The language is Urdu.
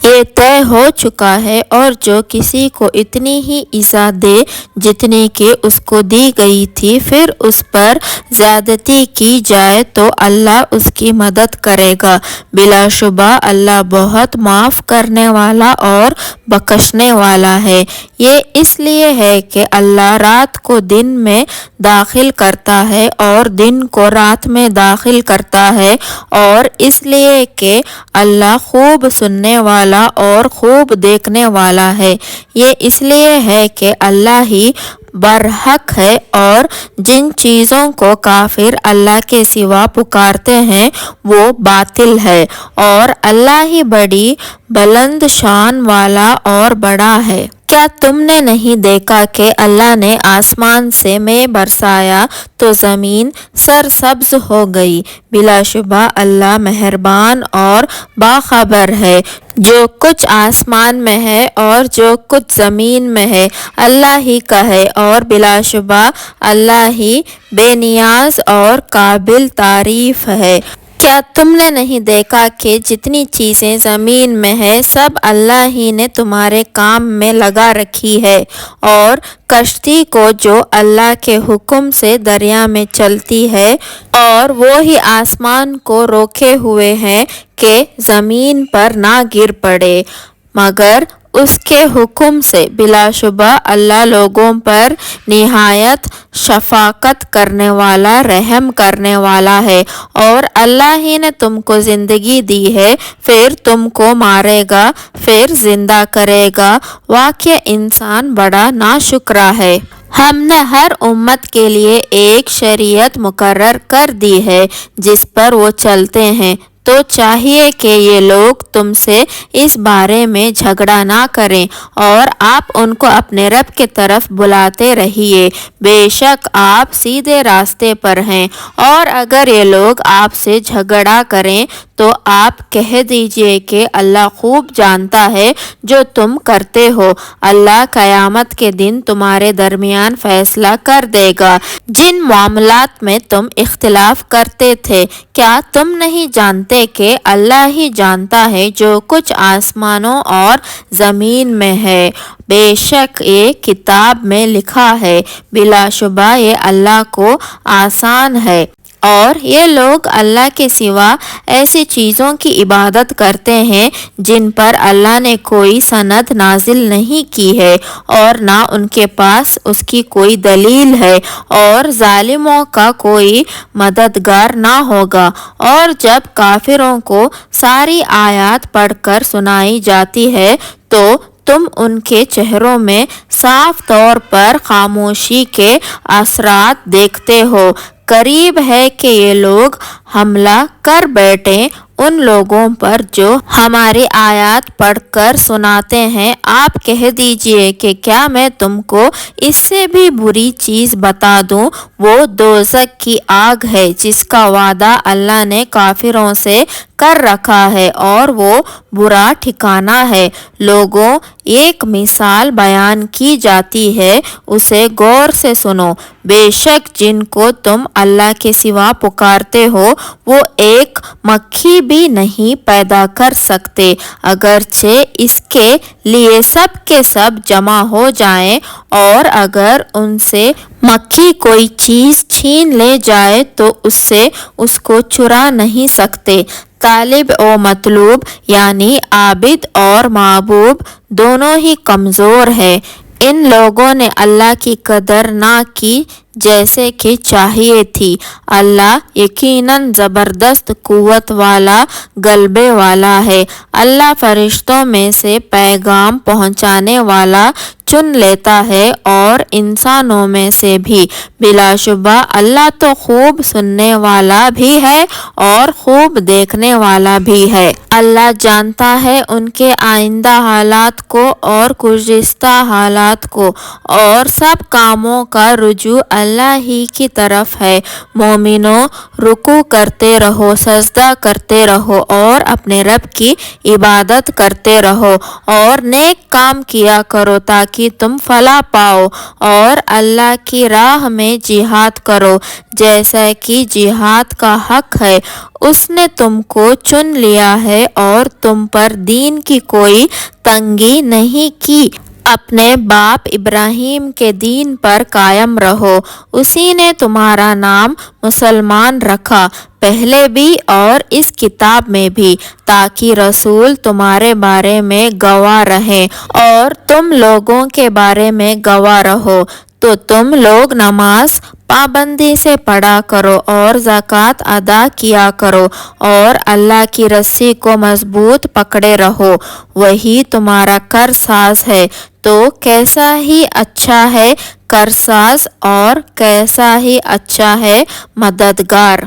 یہ طے ہو چکا ہے، اور جو کسی کو اتنی ہی ایذا دے جتنی کہ اس کو دی گئی تھی، پھر اس پر زیادتی کی جائے تو اللہ اس کی مدد کرے گا۔ بلا شبہ اللہ بہت معاف کرنے والا اور بخشنے والا ہے۔ یہ اس لیے ہے کہ اللہ رات کو دن میں داخل کرتا ہے اور دن کو رات میں داخل کرتا ہے، اور اس لیے کہ اللہ خوب سننے والا اور خوب دیکھنے والا ہے۔ یہ اس لیے ہے کہ اللہ ہی برحق ہے، اور جن چیزوں کو کافر اللہ کے سوا پکارتے ہیں وہ باطل ہے، اور اللہ ہی بڑی بلند شان والا اور بڑا ہے۔ کیا تم نے نہیں دیکھا کہ اللہ نے آسمان سے مے برسایا تو زمین سرسبز ہو گئی؟ بلا شبہ اللہ مہربان اور باخبر ہے۔ جو کچھ آسمان میں ہے اور جو کچھ زمین میں ہے اللہ ہی کا ہے، اور بلا شبہ اللہ ہی بے نیاز اور قابل تعریف ہے۔ کیا تم نے نہیں دیکھا کہ جتنی چیزیں زمین میں ہیں سب اللہ ہی نے تمہارے کام میں لگا رکھی ہے، اور کشتی کو جو اللہ کے حکم سے دریا میں چلتی ہے، اور وہی آسمان کو روکے ہوئے ہیں کہ زمین پر نہ گر پڑے مگر اس کے حکم سے۔ بلا شبہ اللہ لوگوں پر نہایت شفقت کرنے والا، رحم کرنے والا ہے۔ اور اللہ ہی نے تم کو زندگی دی ہے، پھر تم کو مارے گا، پھر زندہ کرے گا۔ واقعہ انسان بڑا ناشکرا ہے۔ ہم نے ہر امت کے لیے ایک شریعت مقرر کر دی ہے جس پر وہ چلتے ہیں، تو چاہیے کہ یہ لوگ تم سے اس بارے میں جھگڑا نہ کریں، اور آپ ان کو اپنے رب کی طرف بلاتے رہیے، بے شک آپ سیدھے راستے پر ہیں۔ اور اگر یہ لوگ آپ سے جھگڑا کریں تو آپ کہہ دیجئے کہ اللہ خوب جانتا ہے جو تم کرتے ہو۔ اللہ قیامت کے دن تمہارے درمیان فیصلہ کر دے گا۔ جن معاملات میں تم اختلاف کرتے تھے، کیا تم نہیں جانتے کہ اللہ ہی جانتا ہے جو کچھ آسمانوں اور زمین میں ہے؟ بے شک یہ کتاب میں لکھا ہے، بلا شبہ یہ اللہ کو آسان ہے۔ اور یہ لوگ اللہ کے سوا ایسی چیزوں کی عبادت کرتے ہیں جن پر اللہ نے کوئی سند نازل نہیں کی ہے، اور نہ ان کے پاس اس کی کوئی دلیل ہے، اور ظالموں کا کوئی مددگار نہ ہوگا۔ اور جب کافروں کو ساری آیات پڑھ کر سنائی جاتی ہے تو تم ان کے چہروں میں صاف طور پر خاموشی کے اثرات دیکھتے ہو۔ قریب ہے کہ یہ لوگ حملہ کر بیٹھیں ان لوگوں پر جو ہماری آیات پڑھ کر سناتے ہیں۔ آپ کہہ دیجئے کہ کیا میں تم کو اس سے بھی بری چیز بتا دوں؟ وہ دوزخ کی آگ ہے جس کا وعدہ اللہ نے کافروں سے کر رکھا ہے، اور وہ برا ٹھکانہ ہے۔ لوگوں، ایک مثال بیان کی جاتی ہے، اسے غور سے سنو۔ بے شک جن کو تم اللہ کے سوا پکارتے ہو وہ ایک مکھی بھی نہیں پیدا کر سکتے، اگرچہ اس کے لیے سب کے سب جمع ہو جائیں، اور اگر ان سے مکھی کوئی چیز چھین لے جائے تو اس سے اس کو چرا نہیں سکتے۔ طالب و مطلوب یعنی عابد اور معبود دونوں ہی کمزور ہیں۔ ان لوگوں نے اللہ کی قدر نہ کی جیسے کہ چاہیے تھی۔ اللہ یقیناً زبردست قوت والا، غلبے والا ہے۔ اللہ فرشتوں میں سے پیغام پہنچانے والا چن لیتا ہے اور انسانوں میں سے بھی۔ بلا شبہ اللہ تو خوب سننے والا بھی ہے اور خوب دیکھنے والا بھی ہے۔ اللہ جانتا ہے ان کے آئندہ حالات کو اور گزشتہ حالات کو، اور سب کاموں کا رجوع اللہ ہی کی طرف ہے۔ مومنوں، رکوع کرتے رہو، سجدہ کرتے رہو، اور اپنے رب کی عبادت کرتے رہو، اور نیک کام کیا کرو تاکہ تاکہ تم فلاح پاؤ، اور اللہ کی راہ میں جہاد کرو جیسا کہ جہاد کا حق ہے۔ اس نے تم کو چن لیا ہے اور تم پر دین کی کوئی تنگی نہیں کی۔ اپنے باپ ابراہیم کے دین پر قائم رہو، اسی نے تمہارا نام مسلمان رکھا، پہلے بھی اور اس کتاب میں بھی، تاکہ رسول تمہارے بارے میں گواہ رہیں اور تم لوگوں کے بارے میں گواہ رہو۔ تو تم لوگ نماز پابندی سے پڑھا کرو اور زکوٰۃ ادا کیا کرو اور اللہ کی رسی کو مضبوط پکڑے رہو، وہی تمہارا کارساز ہے۔ تو کیسا ہی اچھا ہے کارساز اور کیسا ہی اچھا ہے مددگار۔